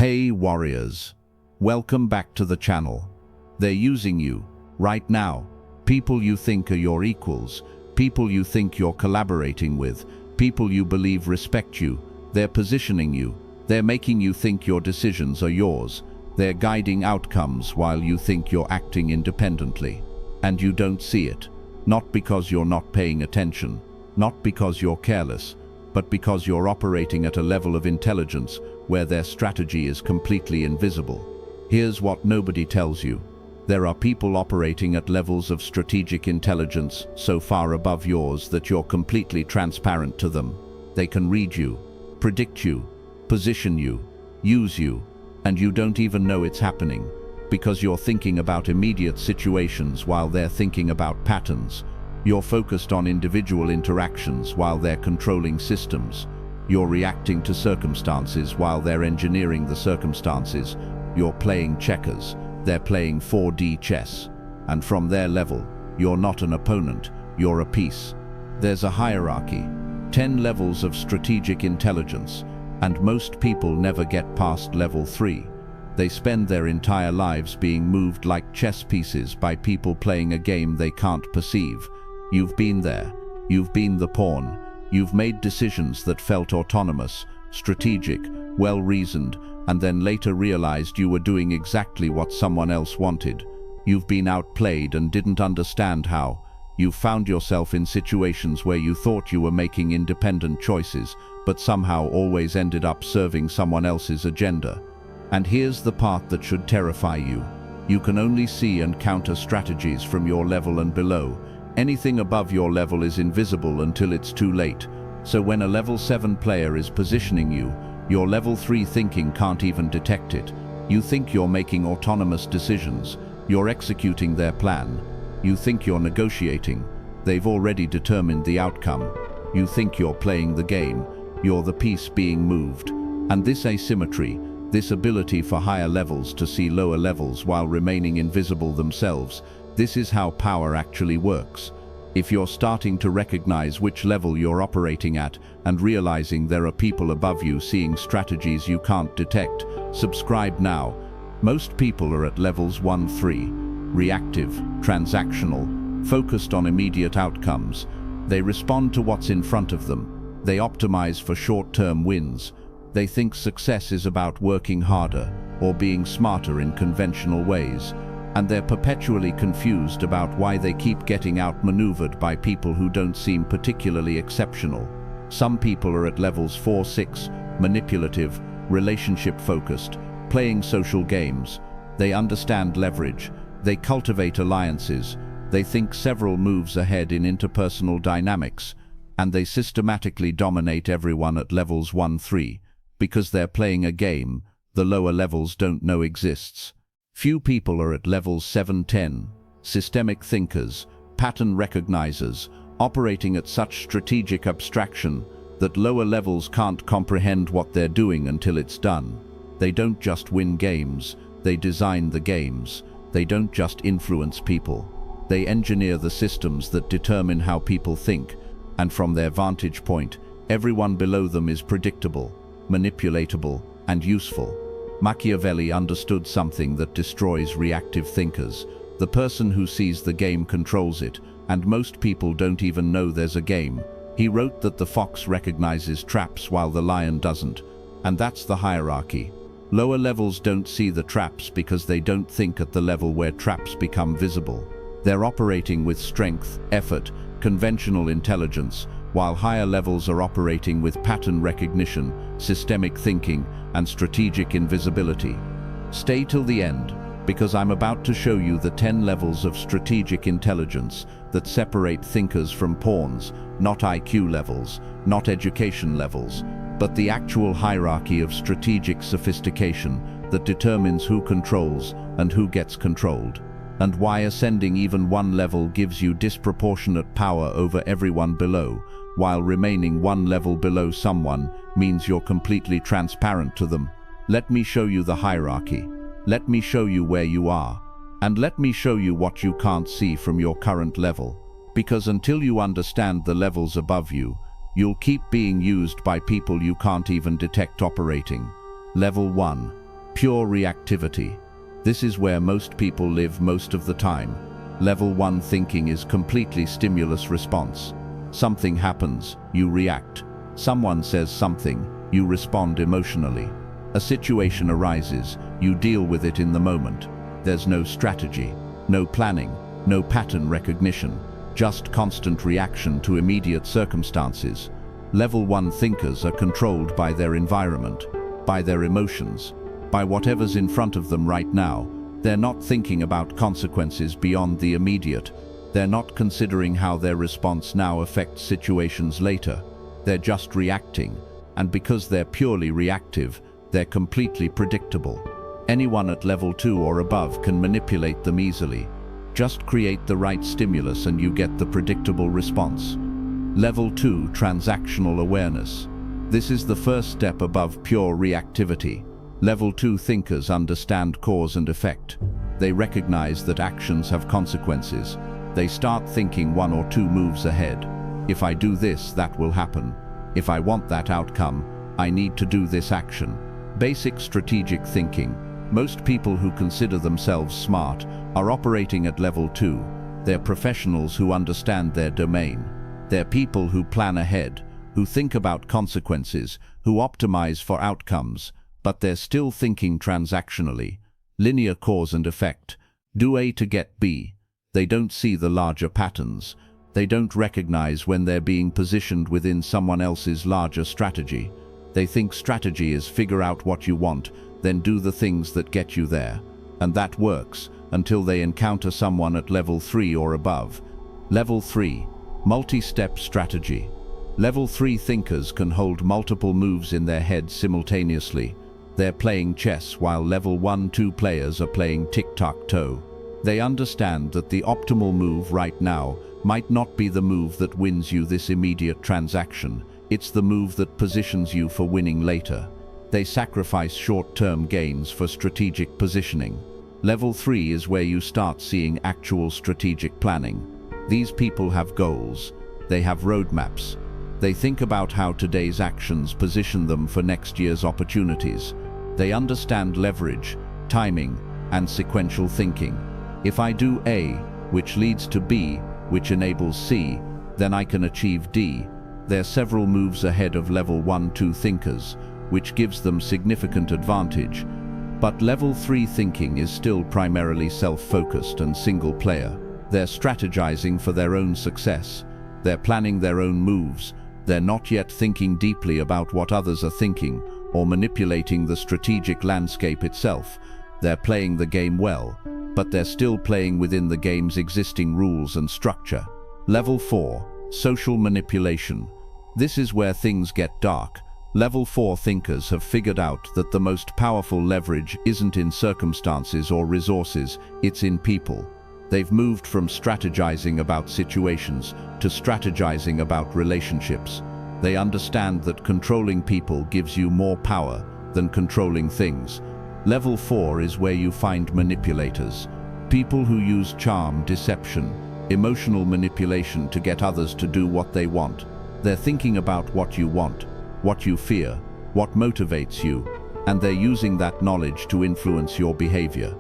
Hey warriors, welcome back to the channel. They're using you, right now. People you think are your equals, people you think you're collaborating with, people you believe respect you. They're positioning you, they're making you think your decisions are yours. They're guiding outcomes while you think you're acting independently. And you don't see it, not because you're not paying attention, not because you're careless, but because you're operating at a level of intelligence where their strategy is completely invisible. Here's what nobody tells you. There are people operating at levels of strategic intelligence so far above yours that you're completely transparent to them. They can read you, predict you, position you, use you, and you don't even know it's happening, because you're thinking about immediate situations while they're thinking about patterns. You're focused on individual interactions while they're controlling systems. You're reacting to circumstances while they're engineering the circumstances. You're playing checkers, they're playing 4D chess. And from their level, you're not an opponent, you're a piece. There's a hierarchy, 10 levels of strategic intelligence, and most people never get past level 3. They spend their entire lives being moved like chess pieces by people playing a game they can't perceive. You've been there, you've been the pawn, you've made decisions that felt autonomous, strategic, well-reasoned, and then later realized you were doing exactly what someone else wanted. You've been outplayed and didn't understand how. You've found yourself in situations where you thought you were making independent choices, but somehow always ended up serving someone else's agenda. And here's the part that should terrify you. You can only see and counter strategies from your level and below. Anything above your level is invisible until it's too late. So when a level 7 player is positioning you, your level 3 thinking can't even detect it. You think you're making autonomous decisions. You're executing their plan. You think you're negotiating. They've already determined the outcome. You think you're playing the game. You're the piece being moved. And this asymmetry, this ability for higher levels to see lower levels while remaining invisible themselves, this is how power actually works. If you're starting to recognize which level you're operating at and realizing there are people above you seeing strategies you can't detect, subscribe now. Most people are at levels 1-3, reactive, transactional, focused on immediate outcomes. They respond to what's in front of them. They optimize for short-term wins. They think success is about working harder or being smarter in conventional ways. And they're perpetually confused about why they keep getting outmaneuvered by people who don't seem particularly exceptional. Some people are at levels 4-6, manipulative, relationship-focused, playing social games. They understand leverage. They cultivate alliances. They think several moves ahead in interpersonal dynamics. And they systematically dominate everyone at levels 1-3. Because they're playing a game the lower levels don't know exists. Few people are at levels 7-10, systemic thinkers, pattern recognizers, operating at such strategic abstraction that lower levels can't comprehend what they're doing until it's done. They don't just win games, they design the games. They don't just influence people. They engineer the systems that determine how people think, and from their vantage point, everyone below them is predictable, manipulatable, and useful. Machiavelli understood something that destroys reactive thinkers. The person who sees the game controls it, and most people don't even know there's a game. He wrote that the fox recognizes traps while the lion doesn't, and that's the hierarchy. Lower levels don't see the traps because they don't think at the level where traps become visible. They're operating with strength, effort, conventional intelligence, while higher levels are operating with pattern recognition, systemic thinking, and strategic invisibility. Stay till the end, because I'm about to show you the 10 levels of strategic intelligence that separate thinkers from pawns, not IQ levels, not education levels, but the actual hierarchy of strategic sophistication that determines who controls and who gets controlled, and why ascending even one level gives you disproportionate power over everyone below, while remaining one level below someone means you're completely transparent to them. Let me show you the hierarchy. Let me show you where you are. And let me show you what you can't see from your current level. Because until you understand the levels above you, you'll keep being used by people you can't even detect operating. Level 1. Pure reactivity. This is where most people live most of the time. Level 1 thinking is completely stimulus response. Something happens, you react. Someone says something, you respond emotionally. A situation arises, you deal with it in the moment. There's no strategy, no planning, no pattern recognition, just constant reaction to immediate circumstances. Level 1 thinkers are controlled by their environment, by their emotions, by whatever's in front of them right now. They're not thinking about consequences beyond the immediate. They're not considering how their response now affects situations later. They're just reacting, and because they're purely reactive, they're completely predictable. Anyone at level 2 or above can manipulate them easily. Just create the right stimulus and you get the predictable response. Level 2, transactional awareness. This is the first step above pure reactivity. Level 2 thinkers understand cause and effect. They recognize that actions have consequences. They start thinking 1 or 2 moves ahead. If I do this, that will happen. If I want that outcome, I need to do this action. Basic strategic thinking. Most people who consider themselves smart are operating at level 2. They're professionals who understand their domain. They're people who plan ahead, who think about consequences, who optimize for outcomes, but they're still thinking transactionally. Linear cause and effect. Do A to get B. They don't see the larger patterns. They don't recognize when they're being positioned within someone else's larger strategy. They think strategy is figure out what you want, then do the things that get you there. And that works until they encounter someone at level 3 or above. Level 3, multi-step strategy. Level 3 thinkers can hold multiple moves in their head simultaneously. They're playing chess while level 1-2 players are playing tic-tac-toe. They understand that the optimal move right now might not be the move that wins you this immediate transaction. It's the move that positions you for winning later. They sacrifice short-term gains for strategic positioning. Level 3 is where you start seeing actual strategic planning. These people have goals. They have roadmaps. They think about how today's actions position them for next year's opportunities. They understand leverage, timing, and sequential thinking. If I do A, which leads to B, which enables C, then I can achieve D. They're several moves ahead of level 1-2 thinkers, which gives them significant advantage. But level 3 thinking is still primarily self-focused and single-player. They're strategizing for their own success. They're planning their own moves. They're not yet thinking deeply about what others are thinking or manipulating the strategic landscape itself. They're playing the game well, but they're still playing within the game's existing rules and structure. Level 4, social manipulation. This is where things get dark. Level 4 thinkers have figured out that the most powerful leverage isn't in circumstances or resources, it's in people. They've moved from strategizing about situations to strategizing about relationships. They understand that controlling people gives you more power than controlling things. Level 4 is where you find manipulators. People who use charm, deception, emotional manipulation to get others to do what they want. They're thinking about what you want, what you fear, what motivates you, and they're using that knowledge to influence your behavior.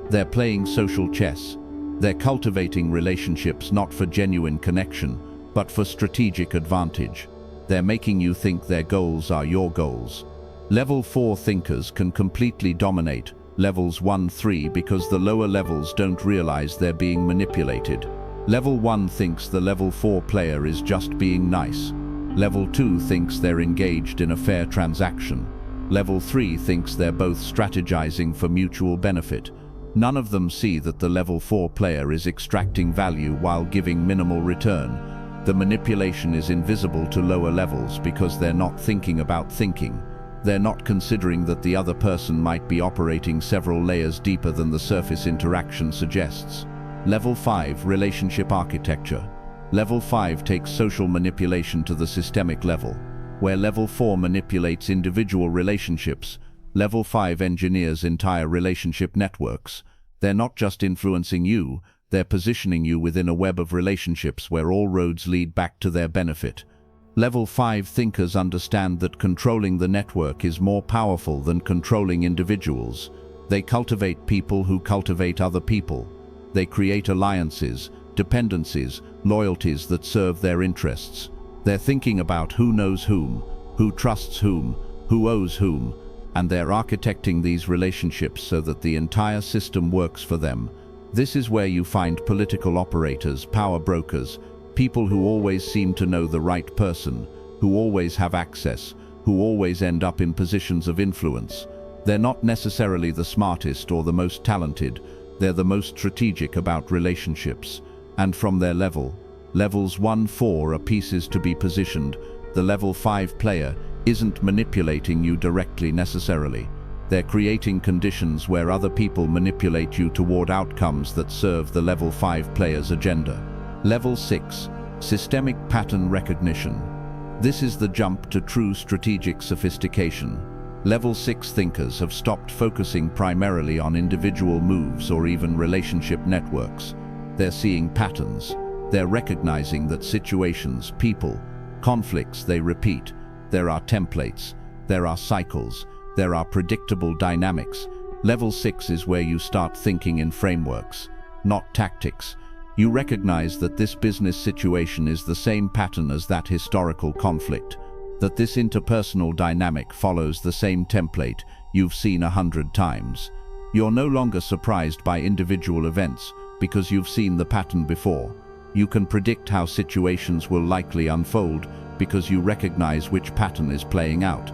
They're playing social chess. They're cultivating relationships not for genuine connection, but for strategic advantage. They're making you think their goals are your goals. Level 4 thinkers can completely dominate levels 1-3 because the lower levels don't realize they're being manipulated. Level 1 thinks the level 4 player is just being nice. Level 2 thinks they're engaged in a fair transaction. Level 3 thinks they're both strategizing for mutual benefit. None of them see that the level 4 player is extracting value while giving minimal return. The manipulation is invisible to lower levels because they're not thinking about thinking. They're not considering that the other person might be operating several layers deeper than the surface interaction suggests. Level 5, relationship architecture. Level 5 takes social manipulation to the systemic level. Where level 4 manipulates individual relationships, level 5 engineers entire relationship networks. They're not just influencing you, they're positioning you within a web of relationships where all roads lead back to their benefit. Level 5 thinkers understand that controlling the network is more powerful than controlling individuals. They cultivate people who cultivate other people. They create alliances, dependencies, loyalties that serve their interests. They're thinking about who knows whom, who trusts whom, who owes whom, and they're architecting these relationships so that the entire system works for them. This is where you find political operators, power brokers, people who always seem to know the right person, who always have access, who always end up in positions of influence. They're not necessarily the smartest or the most talented, they're the most strategic about relationships. And from their levels 1-4 are pieces to be positioned. The level 5 player isn't manipulating you directly necessarily. They're creating conditions where other people manipulate you toward outcomes that serve the level 5 player's agenda. Level 6, systemic pattern recognition. This is the jump to true strategic sophistication. Level 6 thinkers have stopped focusing primarily on individual moves or even relationship networks. They're seeing patterns. They're recognizing that situations, people, conflicts they repeat. There are templates. There are cycles. There are predictable dynamics. Level 6 is where you start thinking in frameworks, not tactics. You recognize that this business situation is the same pattern as that historical conflict, that this interpersonal dynamic follows the same template you've seen 100 times. You're no longer surprised by individual events because you've seen the pattern before. You can predict how situations will likely unfold because you recognize which pattern is playing out.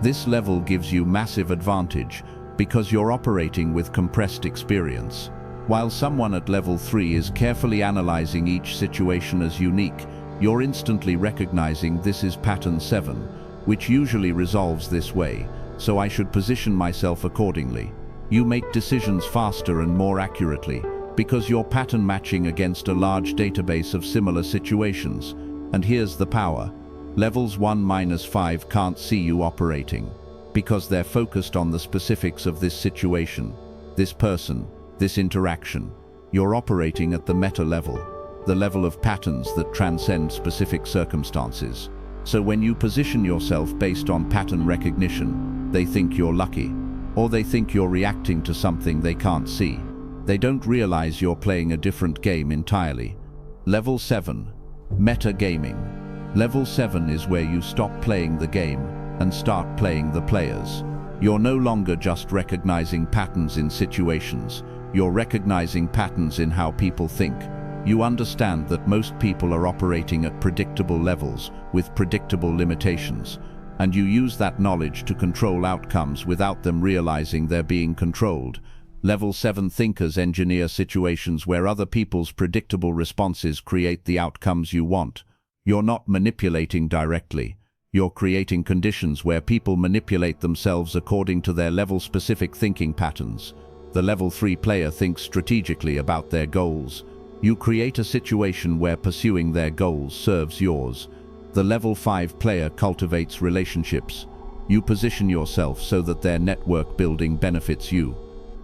This level gives you massive advantage because you're operating with compressed experience. While someone at level 3 is carefully analyzing each situation as unique, you're instantly recognizing this is pattern 7, which usually resolves this way, so I should position myself accordingly. You make decisions faster and more accurately because you're pattern matching against a large database of similar situations. And here's the power. Levels 1-5 can't see you operating because they're focused on the specifics of this situation, this person, this interaction. You're operating at the meta level, the level of patterns that transcend specific circumstances. So when you position yourself based on pattern recognition, they think you're lucky, or they think you're reacting to something they can't see. They don't realize you're playing a different game entirely. Level 7, meta gaming. Level 7 is where you stop playing the game and start playing the players. You're no longer just recognizing patterns in situations, you're recognizing patterns in how people think. You understand that most people are operating at predictable levels with predictable limitations, and you use that knowledge to control outcomes without them realizing they're being controlled. Level 7 thinkers engineer situations where other people's predictable responses create the outcomes you want. You're not manipulating directly. You're creating conditions where people manipulate themselves according to their level-specific thinking patterns. The level 3 player thinks strategically about their goals. You create a situation where pursuing their goals serves yours. The level 5 player cultivates relationships. You position yourself so that their network building benefits you.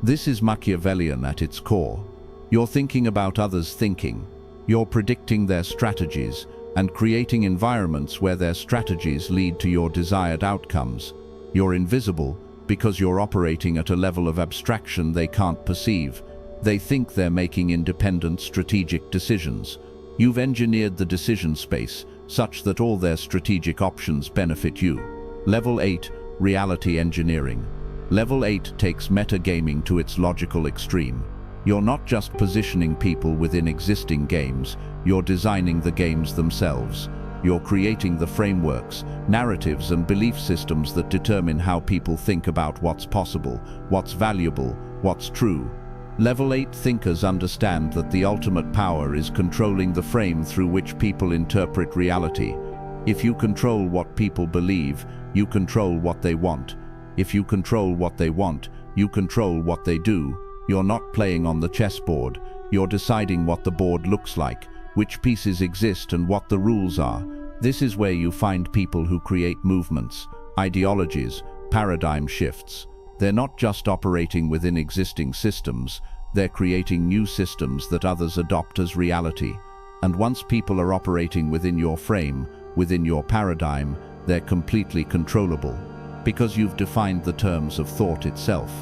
This is Machiavellian at its core. You're thinking about others' thinking. You're predicting their strategies and creating environments where their strategies lead to your desired outcomes. You're invisible because you're operating at a level of abstraction they can't perceive. They think they're making independent strategic decisions. You've engineered the decision space such that all their strategic options benefit you. Level 8, reality engineering. Level 8 takes metagaming to its logical extreme. You're not just positioning people within existing games, you're designing the games themselves. You're creating the frameworks, narratives and belief systems that determine how people think about what's possible, what's valuable, what's true. Level 8 thinkers understand that the ultimate power is controlling the frame through which people interpret reality. If you control what people believe, you control what they want. If you control what they want, you control what they do. You're not playing on the chessboard. You're deciding what the board looks like, which pieces exist and what the rules are. This is where you find people who create movements, ideologies, paradigm shifts. They're not just operating within existing systems, they're creating new systems that others adopt as reality. And once people are operating within your frame, within your paradigm, they're completely controllable, because you've defined the terms of thought itself.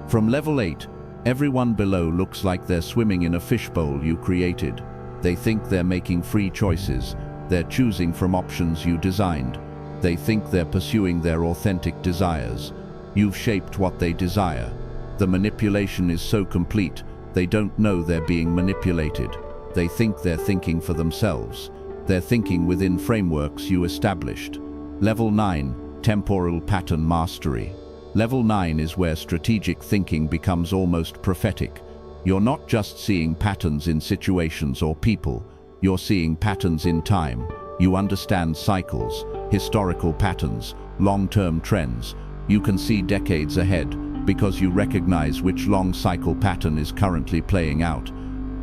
From level 8, everyone below looks like they're swimming in a fishbowl you created. They think they're making free choices. They're choosing from options you designed. They think they're pursuing their authentic desires. You've shaped what they desire. The manipulation is so complete, they don't know they're being manipulated. They think they're thinking for themselves. They're thinking within frameworks you established. Level 9, Temporal Pattern Mastery. Level 9 is where strategic thinking becomes almost prophetic. You're not just seeing patterns in situations or people, you're seeing patterns in time. You understand cycles, historical patterns, long-term trends. You can see decades ahead because you recognize which long cycle pattern is currently playing out.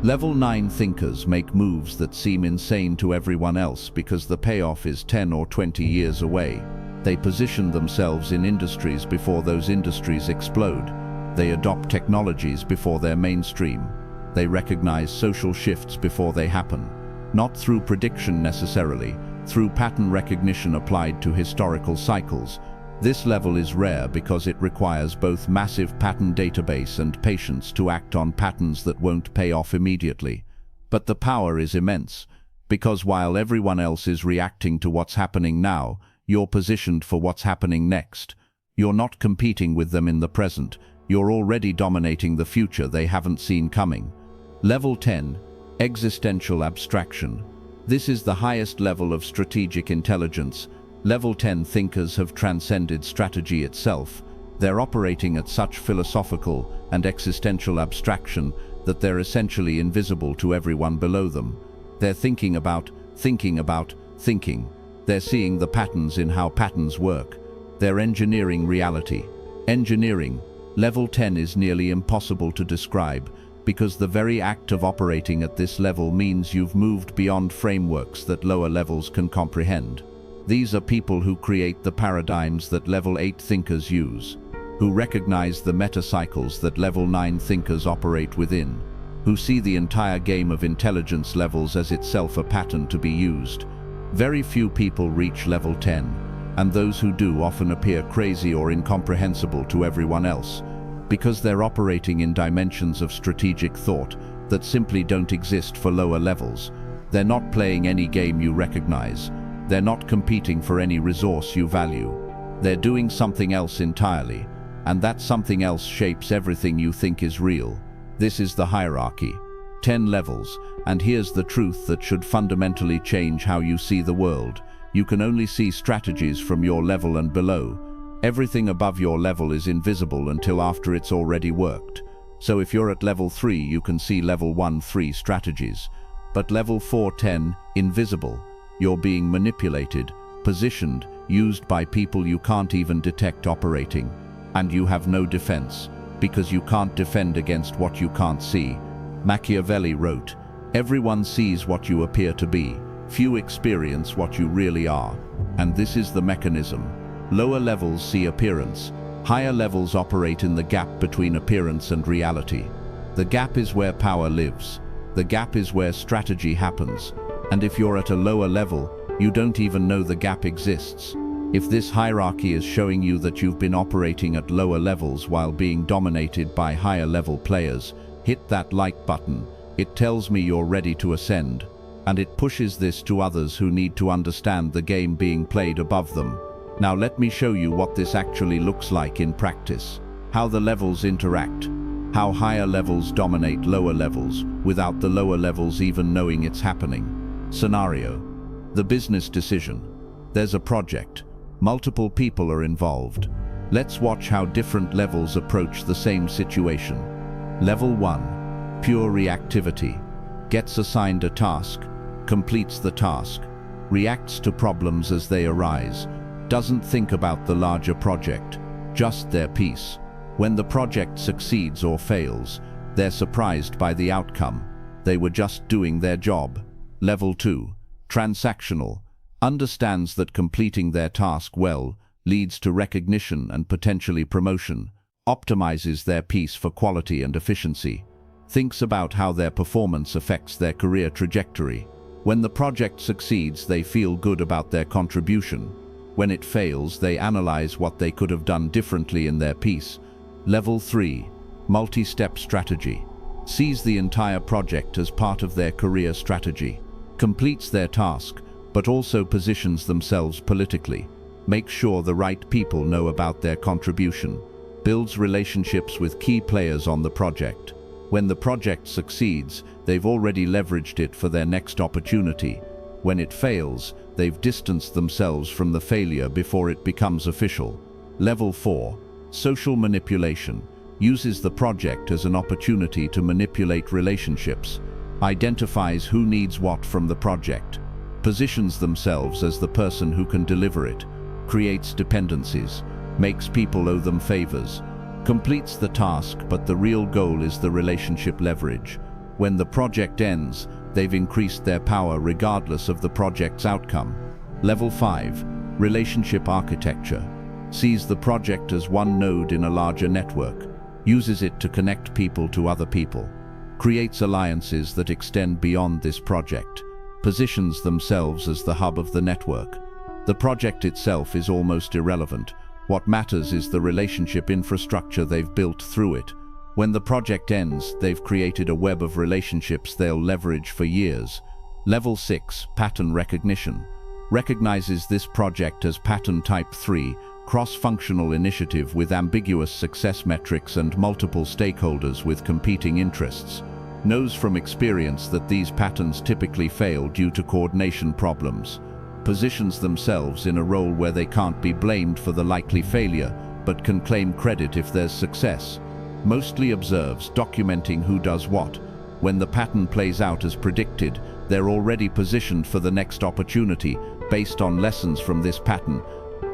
Level 9 thinkers make moves that seem insane to everyone else because the payoff is 10 or 20 years away. They position themselves in industries before those industries explode. They adopt technologies before they're mainstream. They recognize social shifts before they happen. Not through prediction necessarily, through pattern recognition applied to historical cycles. This level is rare because it requires both massive pattern database and patience to act on patterns that won't pay off immediately. But the power is immense, because while everyone else is reacting to what's happening now, you're positioned for what's happening next. You're not competing with them in the present, you're already dominating the future they haven't seen coming. Level 10, Existential Abstraction. This is the highest level of strategic intelligence. Level 10 thinkers have transcended strategy itself. They're operating at such philosophical and existential abstraction that they're essentially invisible to everyone below them. They're thinking about thinking. They're seeing the patterns in how patterns work. They're engineering reality. Engineering. Level 10 is nearly impossible to describe because the very act of operating at this level means you've moved beyond frameworks that lower levels can comprehend. These are people who create the paradigms that level 8 thinkers use, who recognize the meta-cycles that level 9 thinkers operate within, who see the entire game of intelligence levels as itself a pattern to be used. Very few people reach level 10, and those who do often appear crazy or incomprehensible to everyone else, because they're operating in dimensions of strategic thought that simply don't exist for lower levels. They're not playing any game you recognize. They're not competing for any resource you value. They're doing something else entirely, and that something else shapes everything you think is real. This is the hierarchy. 10 levels, and here's the truth that should fundamentally change how you see the world. You can only see strategies from your level and below. Everything above your level is invisible until after it's already worked. So if you're at level 3, you can see level 1-3 strategies. But level 4-10, invisible. You're being manipulated, positioned, used by people you can't even detect operating. And you have no defense, because you can't defend against what you can't see. Machiavelli wrote, "Everyone sees what you appear to be. Few experience what you really are." And this is the mechanism. Lower levels see appearance. Higher levels operate in the gap between appearance and reality. The gap is where power lives. The gap is where strategy happens. And if you're at a lower level, you don't even know the gap exists. If this hierarchy is showing you that you've been operating at lower levels while being dominated by higher level players, hit that like button. It tells me you're ready to ascend. And it pushes this to others who need to understand the game being played above them. Now let me show you what this actually looks like in practice. How the levels interact. How higher levels dominate lower levels without the lower levels even knowing it's happening. Scenario. The business decision. There's a project. Multiple people are involved. Let's watch how different levels approach the same situation. Level 1. Pure reactivity. Gets assigned a task. Completes the task. Reacts to problems as they arise. Doesn't think about the larger project, just their piece. When the project succeeds or fails, they're surprised by the outcome. They were just doing their job. Level 2. Transactional. Understands that completing their task well leads to recognition and potentially promotion. Optimizes their piece for quality and efficiency. Thinks about how their performance affects their career trajectory. When the project succeeds, they feel good about their contribution. When it fails, they analyze what they could have done differently in their piece. Level 3. Multi-step strategy. Sees the entire project as part of their career strategy. Completes their task, but also positions themselves politically. Makes sure the right people know about their contribution. Builds relationships with key players on the project. When the project succeeds, they've already leveraged it for their next opportunity. When it fails, they've distanced themselves from the failure before it becomes official. Level 4. Social manipulation. Uses the project as an opportunity to manipulate relationships. Identifies who needs what from the project. Positions themselves as the person who can deliver it. Creates dependencies. Makes people owe them favors. Completes the task, but the real goal is the relationship leverage. When the project ends, they've increased their power regardless of the project's outcome. Level 5. Relationship architecture. Sees the project as one node in a larger network. Uses it to connect people to other people. Creates alliances that extend beyond this project. Positions themselves as the hub of the network. The project itself is almost irrelevant. What matters is the relationship infrastructure they've built through it. When the project ends, they've created a web of relationships they'll leverage for years. Level 6. Pattern recognition. Recognizes this project as Pattern Type 3, cross-functional initiative with ambiguous success metrics and multiple stakeholders with competing interests. Knows from experience that these patterns typically fail due to coordination problems. Positions themselves in a role where they can't be blamed for the likely failure, but can claim credit if there's success. Mostly observes, documenting who does what. When the pattern plays out as predicted, they're already positioned for the next opportunity based on lessons from this pattern.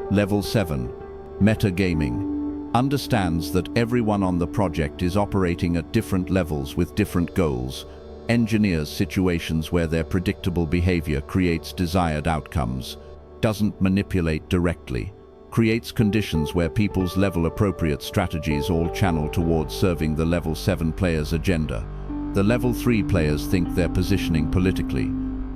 Level 7. Metagaming. Understands that everyone on the project is operating at different levels with different goals. Engineers situations where their predictable behavior creates desired outcomes. Doesn't manipulate directly. Creates conditions where people's level-appropriate strategies all channel towards serving the Level 7 players' agenda. The Level 3 players think they're positioning politically,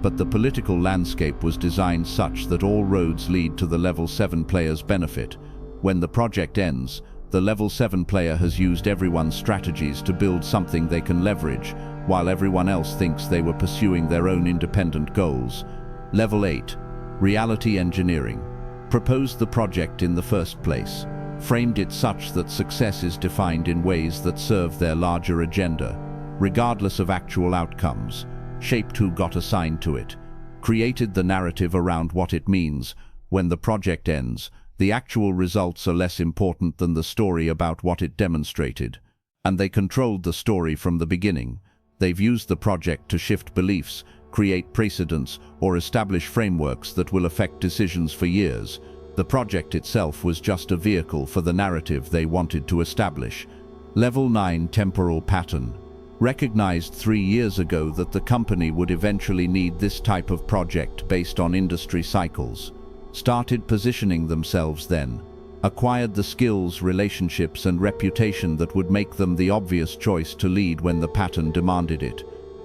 but the political landscape was designed such that all roads lead to the Level 7 players' benefit. When the project ends, the Level 7 player has used everyone's strategies to build something they can leverage, while everyone else thinks they were pursuing their own independent goals. Level 8. Reality engineering. Proposed the project in the first place. Framed it such that success is defined in ways that serve their larger agenda, regardless of actual outcomes. Shaped who got assigned to it. Created the narrative around what it means. When the project ends, the actual results are less important than the story about what it demonstrated. And they controlled the story from the beginning. They've used the project to shift beliefs, create precedents, or establish frameworks that will affect decisions for years. The project itself was just a vehicle for the narrative they wanted to establish. Level 9. Temporal pattern. Recognized 3 years ago that the company would eventually need this type of project based on industry cycles. Started positioning themselves then. Acquired the skills, relationships, and reputation that would make them the obvious choice to lead when the pattern demanded it.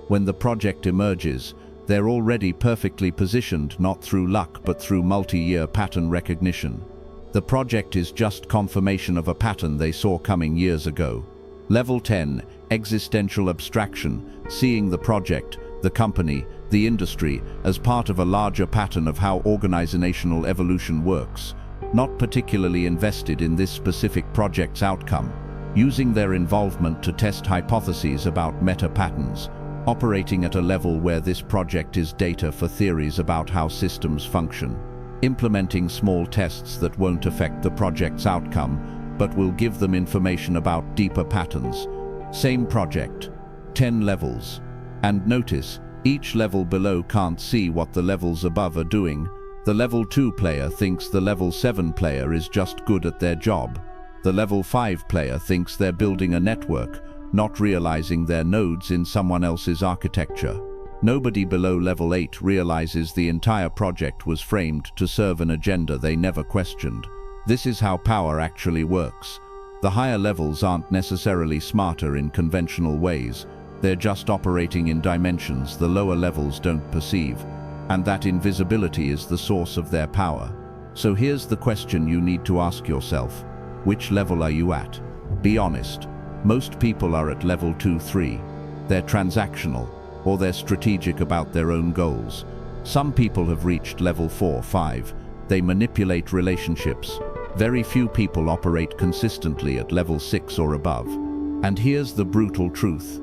When the project emerges, they're already perfectly positioned, not through luck but through multi-year pattern recognition. The project is just confirmation of a pattern they saw coming years ago. Level 10. Existential abstraction. Seeing the project, the company, the industry as part of a larger pattern of how organizational evolution works. Not particularly invested in this specific project's outcome. Using their involvement to test hypotheses about meta-patterns. Operating at a level where this project is data for theories about how systems function. Implementing small tests that won't affect the project's outcome, but will give them information about deeper patterns. Same project. 10 levels. And notice, each level below can't see what the levels above are doing. The Level 2 player thinks the Level 7 player is just good at their job. The Level 5 player thinks they're building a network, not realizing they're nodes in someone else's architecture. Nobody below Level 8 realizes the entire project was framed to serve an agenda they never questioned. This is how power actually works. The higher levels aren't necessarily smarter in conventional ways. They're just operating in dimensions the lower levels don't perceive, and that invisibility is the source of their power. So here's the question you need to ask yourself. Which level are you at? Be honest. Most people are at level 2, 3. They're transactional, or they're strategic about their own goals. Some people have reached level 4, 5. They manipulate relationships. Very few people operate consistently at level 6 or above. And here's the brutal truth.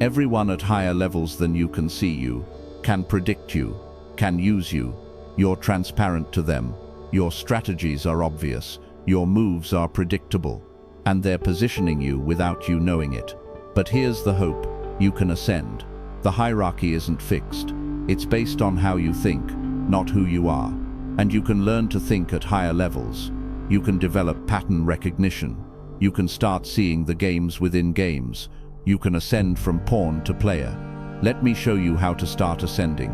Everyone at higher levels than you can see you, can predict you, can use you. You're transparent to them. Your strategies are obvious. Your moves are predictable. And they're positioning you without you knowing it. But here's the hope. You can ascend. The hierarchy isn't fixed. It's based on how you think, not who you are. And you can learn to think at higher levels. You can develop pattern recognition. You can start seeing the games within games. You can ascend from pawn to player. Let me show you how to start ascending.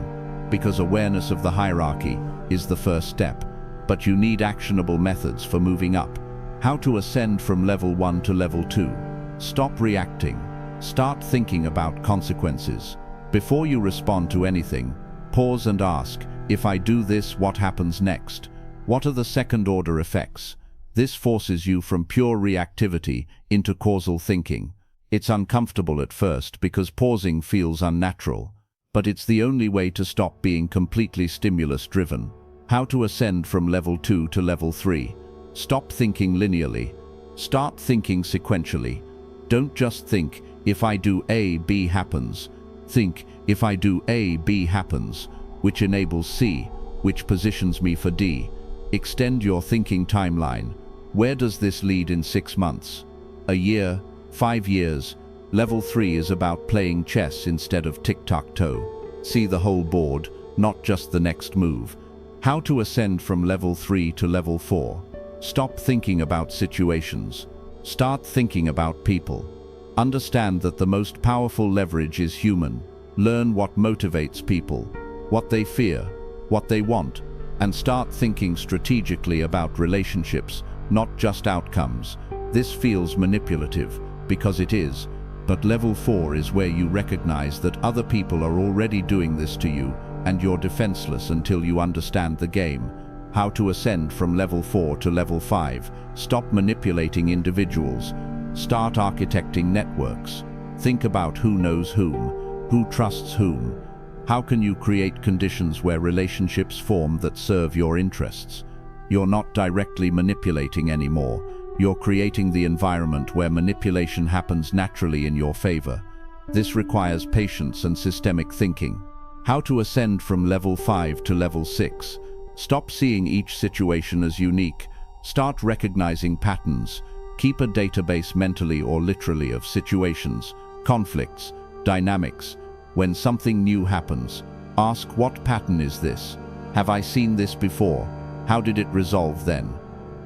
Because awareness of the hierarchy is the first step. But you need actionable methods for moving up. How to ascend from level 1 to level 2. Stop reacting. Start thinking about consequences. Before you respond to anything, pause and ask, if I do this, what happens next? What are the second-order effects? This forces you from pure reactivity into causal thinking. It's uncomfortable at first because pausing feels unnatural, but it's the only way to stop being completely stimulus-driven. How to ascend from level 2 to level 3. Stop thinking linearly. Start thinking sequentially. Don't just think, if I do A, B happens. Think, if I do A, B happens, which enables C, which positions me for D. Extend your thinking timeline. Where does this lead in 6 months? A year? 5 years? Level 3 is about playing chess instead of tic-tac-toe. See the whole board, not just the next move. How to ascend from level 3 to level 4. Stop thinking about situations. Start thinking about people. Understand that the most powerful leverage is human. Learn what motivates people, what they fear, what they want, and start thinking strategically about relationships, not just outcomes. This feels manipulative, because it is, but level 4 is where you recognize that other people are already doing this to you, and you're defenseless until you understand the game. How to ascend from level 4 to level 5. Stop manipulating individuals. Start architecting networks. Think about who knows who trusts whom. How can you create conditions where relationships form that serve your interests? You're not directly manipulating anymore. You're creating the environment where manipulation happens naturally in your favor. This requires patience and systemic thinking. How to ascend from level 5 to level 6. Stop seeing each situation as unique. Start recognizing patterns. Keep a database mentally or literally of situations, conflicts, dynamics. When something new happens, ask, what pattern is this? Have I seen this before? How did it resolve then?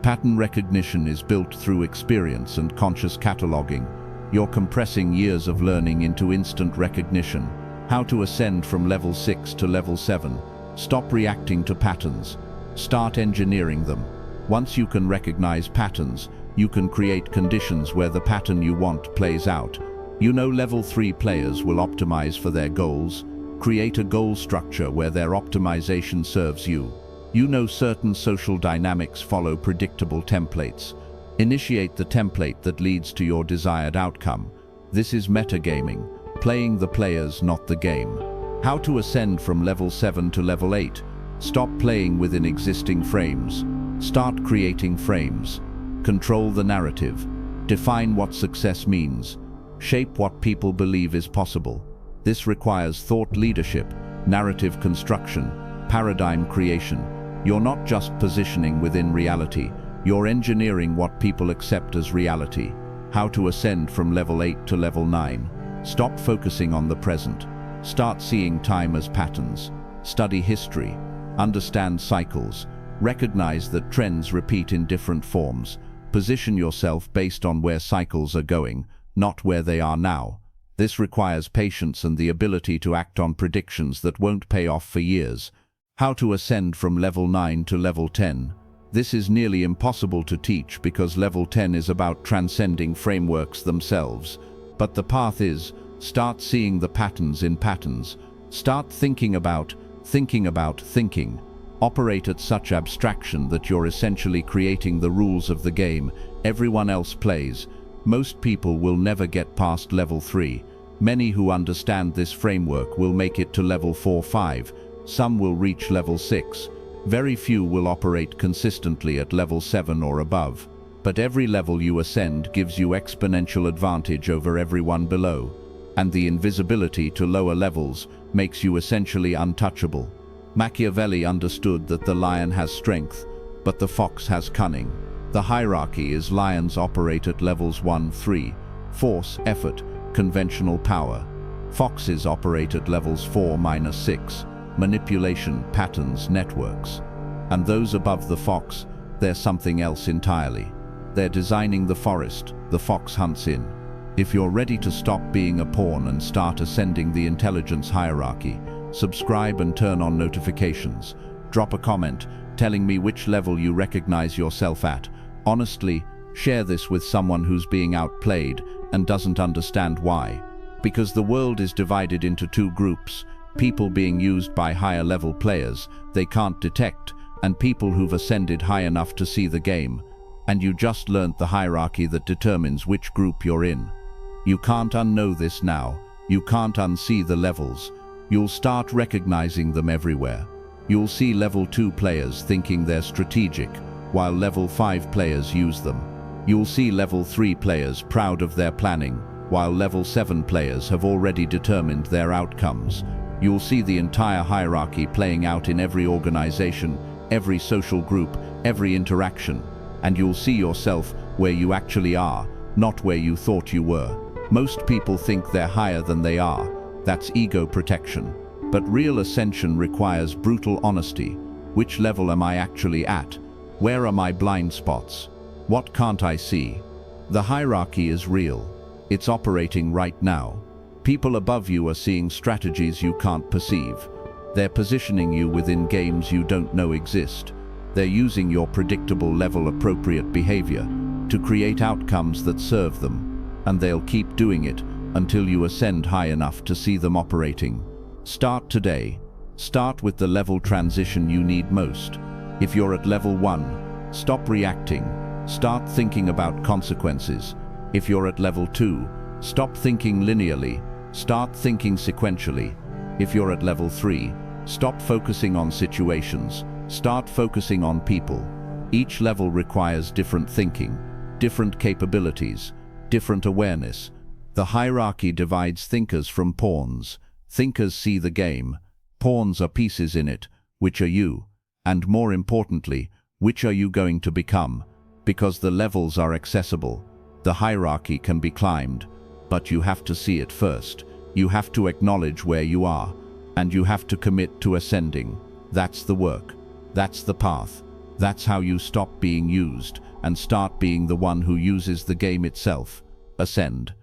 Pattern recognition is built through experience and conscious cataloging. You're compressing years of learning into instant recognition. How to ascend from level 6 to level 7. Stop reacting to patterns. Start engineering them. Once you can recognize patterns, you can create conditions where the pattern you want plays out. You know, level 3 players will optimize for their goals. Create a goal structure where their optimization serves you. You know, certain social dynamics follow predictable templates. Initiate the template that leads to your desired outcome. This is metagaming, playing the players, not the game. How to ascend from level 7 to level 8. Stop playing within existing frames. Start creating frames. Control the narrative. Define what success means. Shape what people believe is possible. This requires thought leadership, narrative construction, paradigm creation. You're not just positioning within reality, you're engineering what people accept as reality. How to ascend from level 8 to level 9. Stop focusing on the present. Start seeing time as patterns. Study history. Understand cycles. Recognize that trends repeat in different forms. Position yourself based on where cycles are going, not where they are now. This requires patience and the ability to act on predictions that won't pay off for years. How to ascend from level 9 to level 10. This is nearly impossible to teach because level 10 is about transcending frameworks themselves. But the path is, Start seeing the patterns in patterns. Start thinking about thinking. Operate at such abstraction that you're essentially creating the rules of the game everyone else plays. Most people will never get past level 3. Many who understand this framework will make it to level 4-5. Some will reach level 6. Very few will operate consistently at level 7 or above. But every level you ascend gives you exponential advantage over everyone below. And the invisibility to lower levels makes you essentially untouchable. Machiavelli understood that the lion has strength, but the fox has cunning. The hierarchy is lions operate at levels 1-3, force, effort, conventional power. Foxes operate at levels 4-6, manipulation, patterns, networks. And those above the fox, they're something else entirely. They're designing the forest, the fox hunts in. If you're ready to stop being a pawn and start ascending the intelligence hierarchy, subscribe and turn on notifications. Drop a comment telling me which level you recognize yourself at. Honestly, share this with someone who's being outplayed and doesn't understand why. Because the world is divided into two groups, people being used by higher level players they can't detect, and people who've ascended high enough to see the game. And you just learned the hierarchy that determines which group you're in. You can't unknow this now. You can't unsee the levels. You'll start recognizing them everywhere. You'll see level 2 players thinking they're strategic, while level 5 players use them. You'll see level 3 players proud of their planning, while level 7 players have already determined their outcomes. You'll see the entire hierarchy playing out in every organization, every social group, every interaction. And you'll see yourself where you actually are, not where you thought you were. Most people think they're higher than they are. That's ego protection. But real ascension requires brutal honesty. Which level am I actually at? Where are my blind spots? What can't I see? The hierarchy is real. It's operating right now. People above you are seeing strategies you can't perceive. They're positioning you within games you don't know exist. They're using your predictable level-appropriate behavior to create outcomes that serve them. And they'll keep doing it until you ascend high enough to see them operating. Start today. Start with the level transition you need most. If you're at level 1, stop reacting. Start thinking about consequences. If you're at level 2, stop thinking linearly. Start thinking sequentially. If you're at level 3, stop focusing on situations. Start focusing on people. Each level requires different thinking, different capabilities, different awareness. The hierarchy divides thinkers from pawns. Thinkers see the game. Pawns are pieces in it. Which are you? And more importantly, which are you going to become? Because the levels are accessible. The hierarchy can be climbed. But you have to see it first. You have to acknowledge where you are. And you have to commit to ascending. That's the work. That's the path. That's how you stop being used and start being the one who uses the game itself. Ascend.